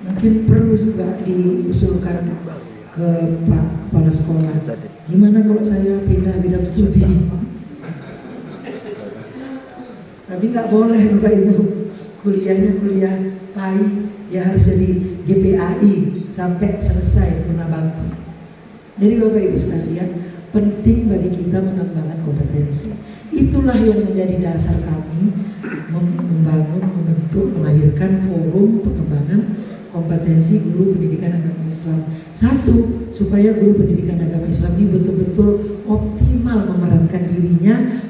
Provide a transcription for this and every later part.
mungkin perlu juga diusulkan ke Pak Kepala Sekolah. Gimana kalau saya pindah bidang studi? Tapi nggak boleh Bapak Ibu, kuliahnya kuliah PAI, ya harus jadi GPAI sampai selesai purnabakti. Jadi Bapak Ibu sekalian, penting bagi kita mengembangkan kompetensi. Itulah yang menjadi dasar kami membangun, membentuk, melahirkan forum pengembangan kompetensi guru pendidikan agama Islam. Satu, supaya guru pendidikan agama Islam ini betul-betul optimal memerankan dirinya,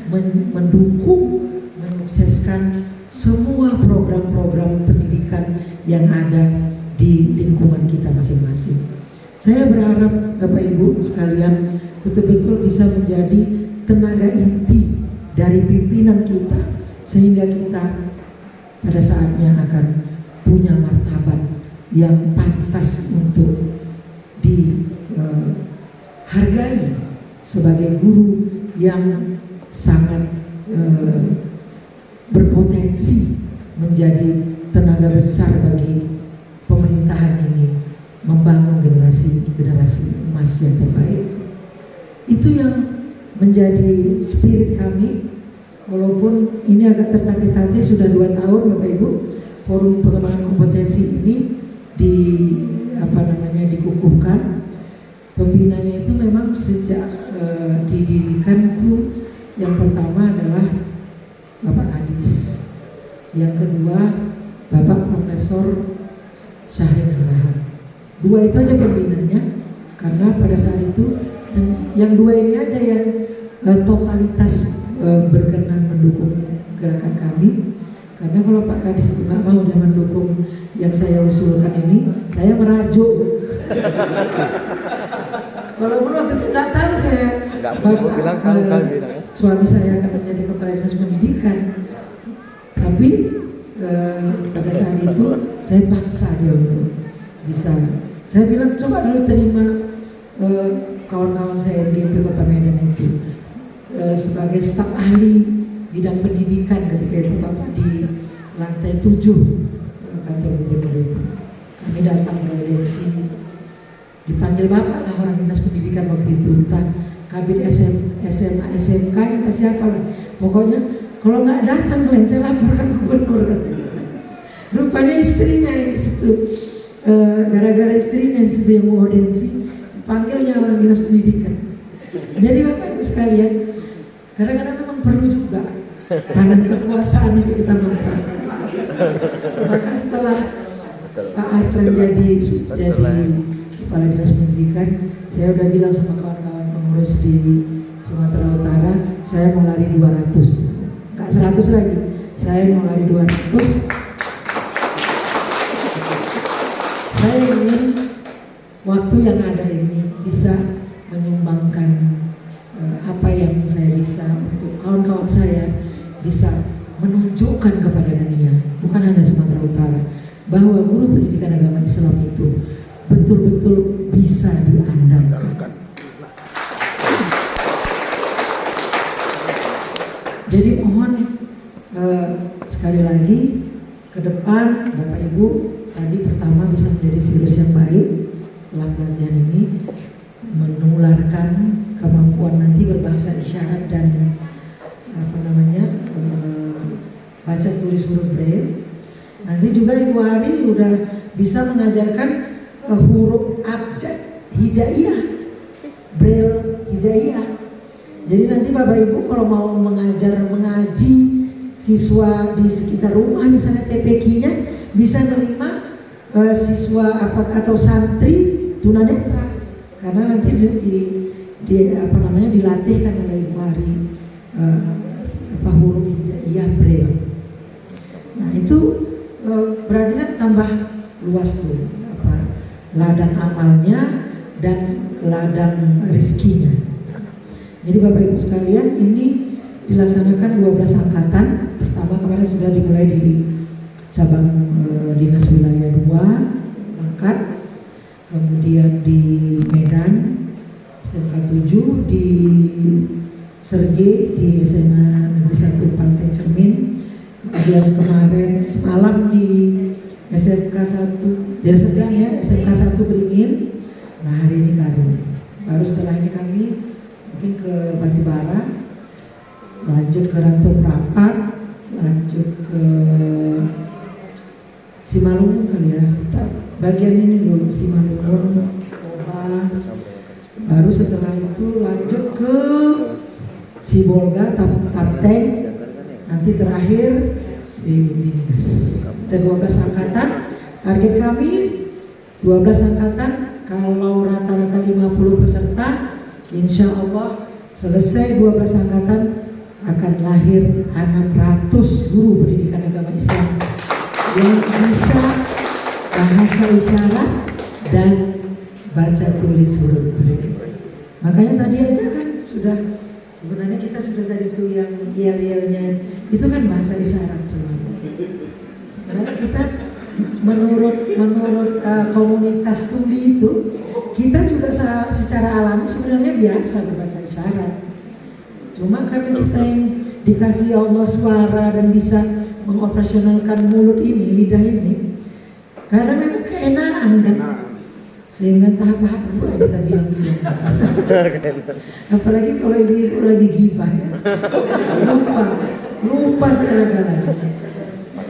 mendukung, menyukseskan semua program-program pendidikan yang ada di lingkungan kita masing-masing. Saya berharap Bapak Ibu sekalian betul-betul bisa menjadi tenaga inti dari pimpinan kita, sehingga kita pada saatnya akan punya martabat yang pantas untuk dihargai sebagai guru yang sangat berpotensi menjadi tenaga besar bagi pemerintahan ini, membangun generasi emas yang terbaik. Itu yang menjadi spirit kami. Walaupun ini agak tertatih-tatih, sudah 2 tahun Bapak Ibu forum pengembangan kompetensi ini dikukuhkan. Pembinanya itu memang sejak didirikan itu, yang pertama adalah Bapak Kadis, yang kedua Bapak Profesor Syahrin Harahap. 2 itu aja pembinanya, karena pada saat itu yang 2 ini aja yang totalitas berkenan mendukung gerakan kami. Karena kalau Pak Kadis itu nggak mau dia mendukung yang saya usulkan ini, saya merajuk. Walaupun waktu itu nggak tahu saya, suami saya akan menjadi kepala dinas pendidikan, tapi pada saat itu saya paksa dia untuk bisa. Saya bilang coba dulu terima kawan-kawan saya di Kota Medan itu sebagai staf ahli bidang pendidikan ketika itu Bapak di lantai 7 kantor gubernur itu. Kami datang bereaksi, dipanggil Bapak lah orang dinas pendidikan waktu itu, entah kabin SMA, SMK, entah siapa lah. Pokoknya kalau nggak datang kalian saya laporkan gubernur katanya. Rupanya istrinya yang di situ, gara-gara istrinya di situ yang mau audiensi, dipanggilnya orang dinas pendidikan. Jadi Bapak Ibu sekalian, kadang-kadang memang perlu juga tangan kekuasaan itu kita manfaatkan. Maka setelah Pak Asran jadi kepala dinas pendidikan, saya udah bilang sama kawan-kawan pengurus di Sumatera Utara, saya mau lari 200, nggak 100 lagi, saya mau lari 200. Saya ingin waktu yang ada ini bisa menyumbangkan apa yang saya bisa untuk kawan-kawan saya bisa menunjukkan kepada dunia, bukan hanya Sumatera Utara, bahwa guru pendidikan agama Islam itu betul-betul bisa diandalkan. Jadi mohon sekali lagi ke depan Bapak Ibu, tadi pertama bisa menjadi virus yang baik setelah pelatihan ini, menularkan kemampuan nanti berbahasa isyarat dan baca tulis huruf braille. Nanti juga Ibu Hari udah bisa mengajarkan huruf abjad hijaiyah, braille hijaiyah. Jadi nanti Bapak Ibu kalau mau mengaji siswa di sekitar rumah, misalnya TPQ-nya bisa menerima siswa atau santri tunanetra, karena nanti dilatihkan oleh Ibu Hari huruf hijaiyah braille. Nah itu berarti kan tambah luas tuh ladang amalnya dan ladang rizkinya. Jadi Bapak Ibu sekalian, ini dilaksanakan 12 angkatan. Pertama kemarin sudah dimulai di cabang dinas wilayah 2 Langkat, kemudian di Medan SMK 7, di Serge di SMA Negeri 1 Pantai Cermin, kemudian kemarin semalam di SMK 1 dari seberang ya, SMK 1 Beringin. Nah hari ini Karung. Baru setelah ini kami mungkin ke Batibara, lanjut ke Rantau Prapat, lanjut ke Simalungun kali ya. Bagian ini dulu Simalungun, Oba. Baru setelah itu lanjut ke Sibolga, Tapteng, nanti terakhir di Dinas. Ada 12 angkatan. Target kami 12 angkatan. Kalau rata-rata 50 peserta, insya Allah selesai 12 angkatan akan lahir 600 guru pendidikan agama Islam yang bisa bahasa isyarat dan baca tulis huruf braille. Makanya tadi aja kan sudah, sebenarnya kita sudah tadi itu yang yel-yelnya itu kan bahasa isyarat cuma. Sebenarnya kita menurut komunitas tuli itu kita juga secara alami sebenarnya biasa berbahasa isyarat. Cuma karena kita yang dikasih Allah suara dan bisa mengoperasionalkan mulut ini, lidah ini, karena memang keenaan kan, sehingga tahap-tahap dulu kita bilang-bilang. Apalagi kalau ibu lagi gibah ya, lupa segala-galanya.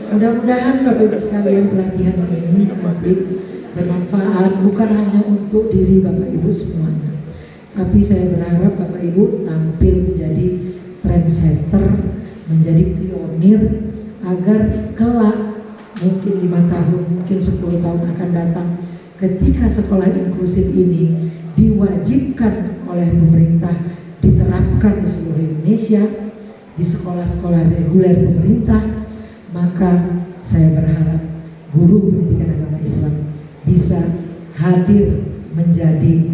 Mudah-mudahan Bapak Ibu sekalian pelatihan ini nanti bermanfaat bukan hanya untuk diri Bapak Ibu semuanya, tapi saya berharap Bapak Ibu tampil menjadi trendsetter, menjadi pionir agar kelak mungkin 5 tahun, mungkin 10 tahun akan datang ketika sekolah inklusif ini diwajibkan oleh pemerintah, diterapkan di seluruh Indonesia di sekolah-sekolah reguler pemerintah, maka saya berharap guru pendidikan agama Islam bisa hadir menjadi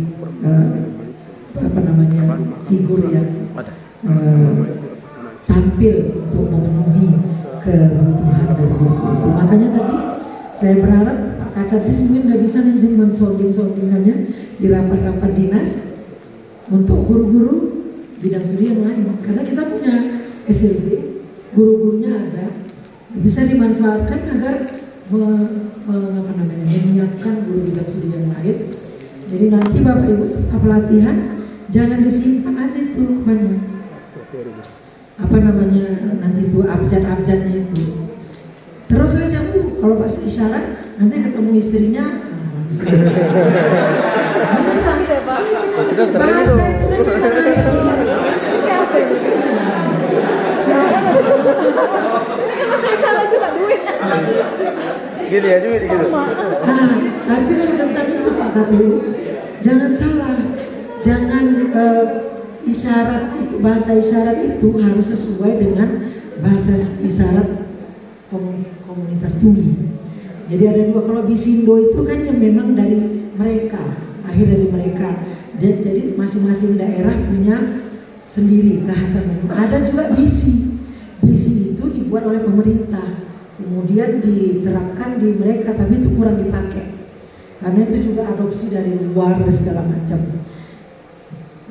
figur yang tampil untuk memenuhi kebutuhan dari guru itu. Makanya tadi saya berharap Pak Kacabis mungkin nggak bisa nanti mensolding-soldingkannya di rapat-rapat dinas untuk guru-guru bidang studi yang lain, karena kita punya SLB, guru-gurunya ada, bisa dimanfaatkan agar menyiapkan guru bidang studi yang lain. Jadi nanti Bapak Ibu setelah pelatihan jangan disimpan aja itu banyak nanti itu abjad-abjadnya itu. Terus aja kalau bahasa isyarat nanti ketemu istrinya. Bahasa itu kan memang harus gitu ya, duit gitu. Tapi kan tentang itu Pak KTU, jangan salah, jangan isyarat itu, bahasa isyarat itu harus sesuai dengan bahasa isyarat komunitas tuli. Jadi ada 2, kalau Bisindo itu kan yang memang dari mereka, akhir dari mereka. Jadi masing-masing daerah punya sendiri kekhasan. Ada juga bisi. Bisi itu dibuat oleh pemerintah, kemudian diterapkan di mereka, tapi itu kurang dipakai karena itu juga adopsi dari luar dan segala macam.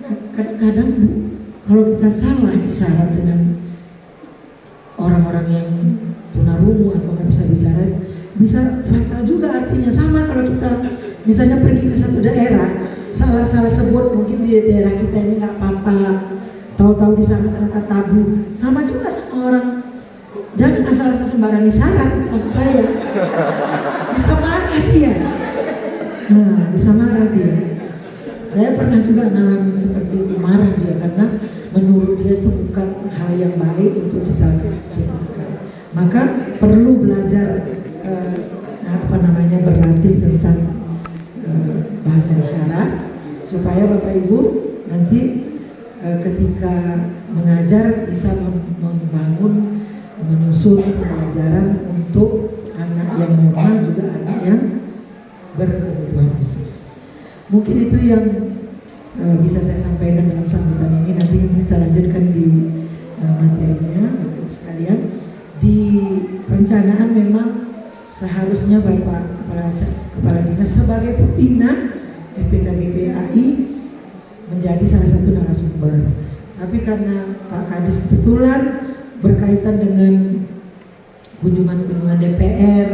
Nah, kadang-kadang Bu, kalau kita salah isyarat dengan orang-orang yang tunarungu atau nggak bisa bicara, bisa fatal juga artinya. Sama kalau kita misalnya pergi ke satu daerah, salah sebut mungkin di daerah kita ini nggak apa-apa, tahu-tahu di sana ternyata tabu, sama juga sama orang. Jangan asal-asal sembarang isyarat, maksud saya bisa marah dia. Bisa marah dia. Saya pernah juga ngalamin seperti itu, marah dia karena menurut dia itu bukan hal yang baik untuk kita sebutkan. Maka perlu belajar berlatih tentang bahasa isyarat supaya Bapak Ibu nanti ketika mengajar bisa membangun, menyusun pelajaran untuk anak yang normal juga anak yang berkebutuhan khusus. Mungkin itu yang bisa saya sampaikan dalam sambutan ini. Nanti kita lanjutkan di materinya, Bapak sekalian. Di perencanaan memang seharusnya Bapak Kepala Dinas sebagai pembina FPKGPAI menjadi salah satu narasumber. Tapi karena Pak Kadis kebetulan berkaitan dengan kunjungan DPR,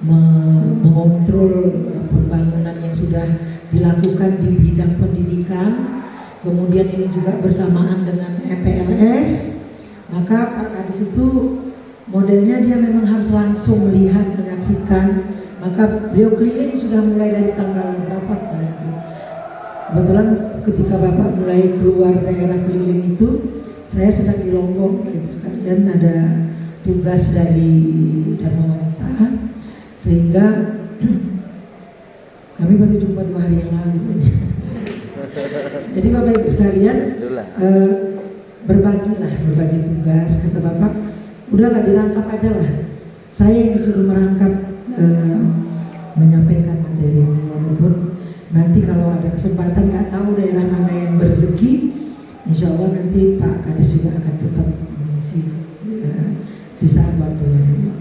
mengontrol pembangunan yang sudah dilakukan di bidang pendidikan. Kemudian ini juga bersamaan dengan MPLS, maka Pak Kadis itu modelnya dia memang harus langsung melihat, menyaksikan. Maka beliau keliling sudah mulai dari tanggal berapa kemarin itu. Kebetulan ketika Bapak mulai keluar daerah keliling itu, saya sedang di Lombok, sekalian ada tugas dari Dharma Wanita, sehingga kami baru jumpa 2 hari yang lalu. Jadi Bapak Ibu sekalian, berbagi tugas. Kata Bapak, udahlah dirangkap aja lah. Saya yang disuruh merangkap menyampaikan materi ini, walaupun nanti kalau ada kesempatan nggak tahu daerah mana yang berzeki, insya Allah nanti Pak Kadis juga akan tetap mengisi di saat waktu yang luang.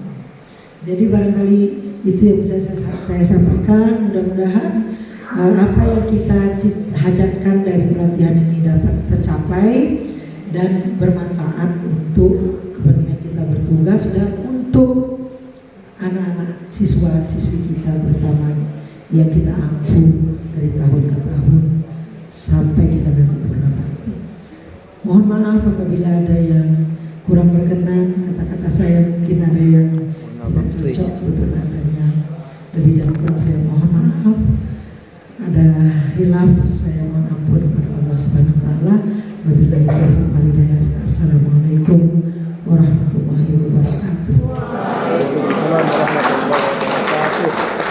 Jadi barangkali itu yang bisa saya sampaikan. Mudah-mudahan apa yang kita hajatkan dari pelatihan ini dapat tercapai dan bermanfaat untuk kepentingan kita bertugas dan untuk anak-anak siswa-siswi kita, terutama yang kita ampu dari tahun ke tahun sampai kita nanti purna bakti. Mohon maaf apabila ada yang kurang berkenan, kata-kata saya mungkin ada yang tidak cocok, tutur katanya lebih dan kurang saya mohon maaf. Ada hilaf, saya mohon ampun kepada Allah Subhanahu wa taala. Wabillahi taufiq wal hidayah. Assalamualaikum warahmatullahi wabarakatuh. Waalaikumsalam warahmatullahi wabarakatuh.